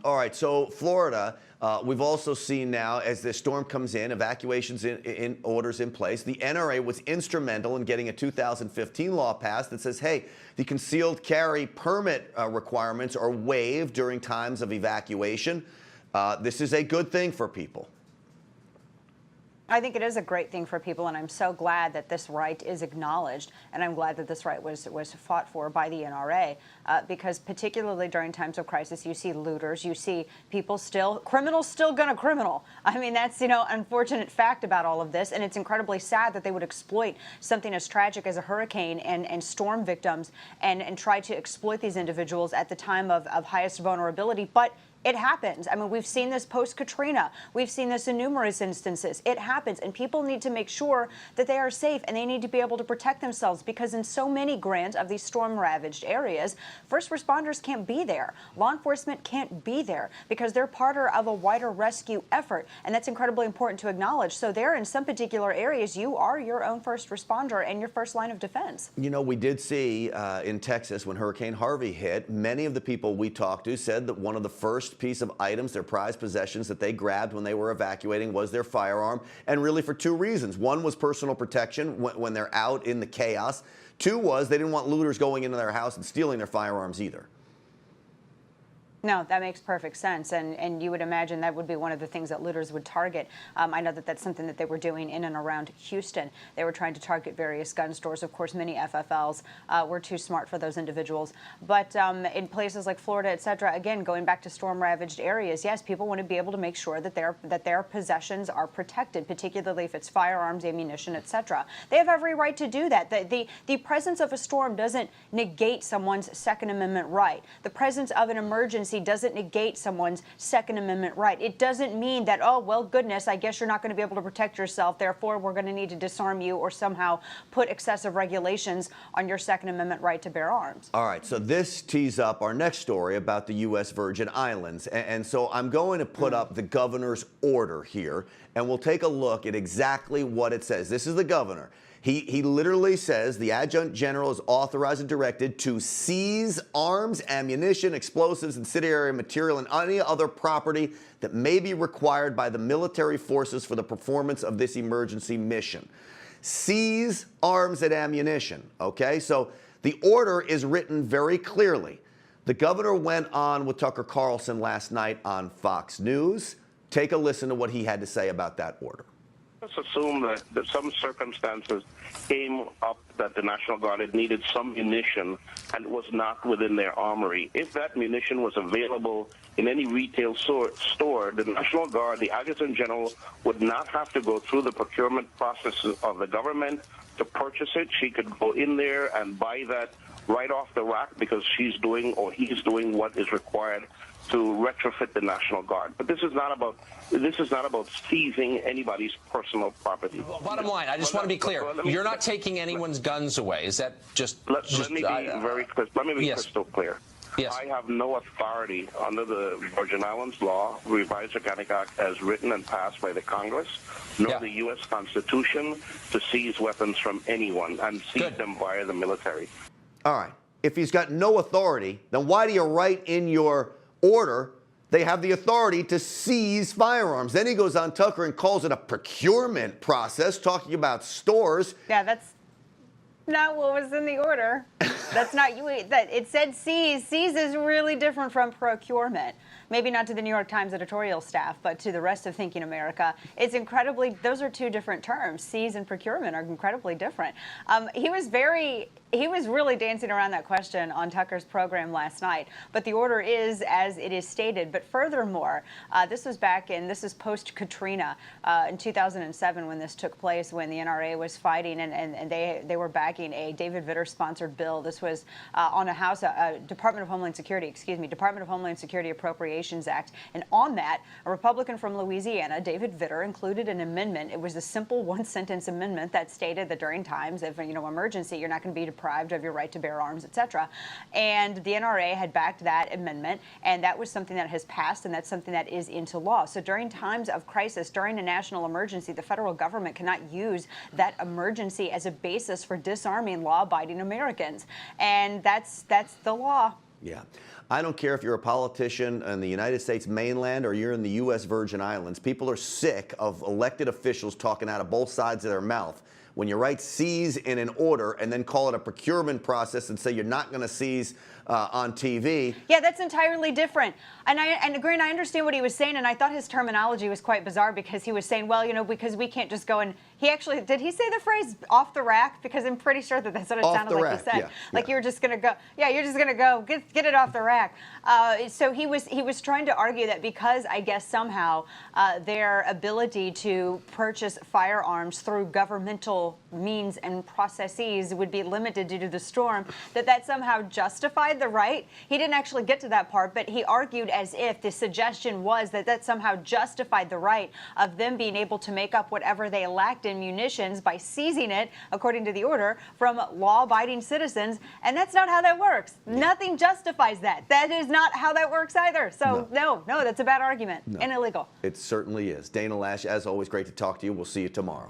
All right, so Florida, we've also seen now as the storm comes in, evacuations in orders in place. The NRA was instrumental in getting a 2015 law passed that says, hey, the concealed carry permit requirements are waived during times of evacuation. This is a good thing for people. I think it is a great thing for people, and I'm so glad that this right is acknowledged, and I'm glad that this right was fought for by the NRA, because particularly during times of crisis, you see looters, you see criminals still gonna criminal. I mean, that's, unfortunate fact about all of this, and it's incredibly sad that they would exploit something as tragic as a hurricane and storm victims and try to exploit these individuals at the time of highest vulnerability. But it happens. I mean, we've seen this post-Katrina. We've seen this in numerous instances. It happens, and people need to make sure that they are safe, and they need to be able to protect themselves, because in so many, Grant, of these storm-ravaged areas, first responders can't be there. Law enforcement can't be there because they're part of a wider rescue effort, and that's incredibly important to acknowledge. So there, in some particular areas, you are your own first responder and your first line of defense. We did see in Texas when Hurricane Harvey hit, many of the people we talked to said that one of the first piece of items, their prized possessions that they grabbed when they were evacuating was their firearm, and really for two reasons. One was personal protection when they're out in the chaos. Two was they didn't want looters going into their house and stealing their firearms either. No, that makes perfect sense, and you would imagine that would be one of the things that looters would target. I know that that's something that they were doing in and around Houston. They were trying to target various gun stores. Of course, many FFLs were too smart for those individuals. But in places like Florida, et cetera, again, going back to storm-ravaged areas, yes, people want to be able to make sure that their possessions are protected, particularly if it's firearms, ammunition, et cetera. They have every right to do that. The presence of a storm doesn't negate someone's Second Amendment right. The presence of an emergency doesn't negate someone's Second Amendment right. It doesn't mean that, oh, well, goodness, I guess you're not going to be able to protect yourself, therefore we're going to need to disarm you or somehow put excessive regulations on your Second Amendment right to bear arms. All right, so this tees up our next story about the U.S. Virgin Islands. And so I'm going to put up the governor's order here, and we'll take a look at exactly what it says. This is the governor. He literally says the adjutant general is authorized and directed to seize arms, ammunition, explosives, incendiary material, and any other property that may be required by the military forces for the performance of this emergency mission. Seize arms and ammunition, okay? So the order is written very clearly. The governor went on with Tucker Carlson last night on Fox News. Take a listen to what he had to say about that order. Let's assume that some circumstances came up that the National Guard had needed some munition and it was not within their armory. If that munition was available in any retail store, the National Guard, the Adjutant General, would not have to go through the procurement process of the government to purchase it. She could go in there and buy that right off the rack because she's doing or he's doing what is required to retrofit the National Guard. But this is not about seizing anybody's personal property. Well, bottom line, I just want to be clear. You're not taking anyone's guns away. Is that just... Let me be crystal clear. Yes. I have no authority under the Virgin Islands law, revised Organic Act as written and passed by the Congress, nor the U.S. Constitution to seize weapons from anyone and seize them via the military. All right. If he's got no authority, then why do you write in your order they have the authority to seize firearms? Then he goes on Tucker and calls it a procurement process, talking about stores. Yeah, that's not what was in the order. That's not you. It said seize. Seize is really different from procurement. Maybe not to the New York Times editorial staff, but to the rest of Thinking America. It's incredibly, those are two different terms. Seize and procurement are incredibly different. He was really dancing around that question on Tucker's program last night, but the order is as it is stated. But furthermore, this is post-Katrina in 2007 when this took place, when the NRA was fighting and they were backing a David Vitter-sponsored bill. This was on a Department of Homeland Security Appropriations Act. And on that, a Republican from Louisiana, David Vitter, included an amendment. It was a simple one-sentence amendment that stated that during times of emergency, you're not going to be deprived of your right to bear arms, etc. And the NRA had backed that amendment, and that was something that has passed, and that's something that is into law. So during times of crisis, during a national emergency, the federal government cannot use that emergency as a basis for disarming law-abiding Americans. And that's the law. Yeah. I don't care if you're a politician in the United States mainland or you're in the U.S. Virgin Islands. People are sick of elected officials talking out of both sides of their mouth. When you write seize in an order and then call it a procurement process and say you're not going to seize on TV. Yeah, that's entirely different. And Green, I understand what he was saying, and I thought his terminology was quite bizarre because he was saying, well, you know, because we can't just go and he actually, did he say the phrase off the rack? Because I'm pretty sure that that's what it sounded like he said. Yeah, like yeah. you're just going to go, yeah, you're just going to go, get it off the rack. So he was trying to argue that because I guess somehow their ability to purchase firearms through governmental means and processes would be limited due to the storm, that somehow justified the right. He didn't actually get to that part, but he argued as if the suggestion was that somehow justified the right of them being able to make up whatever they lacked in munitions by seizing it, according to the order, from law-abiding citizens. And that's not how that works. Nothing justifies that. That is not how that works either. So no, that's a bad argument and illegal. It certainly is. Dana Loesch, as always, great to talk to you. We'll see you tomorrow.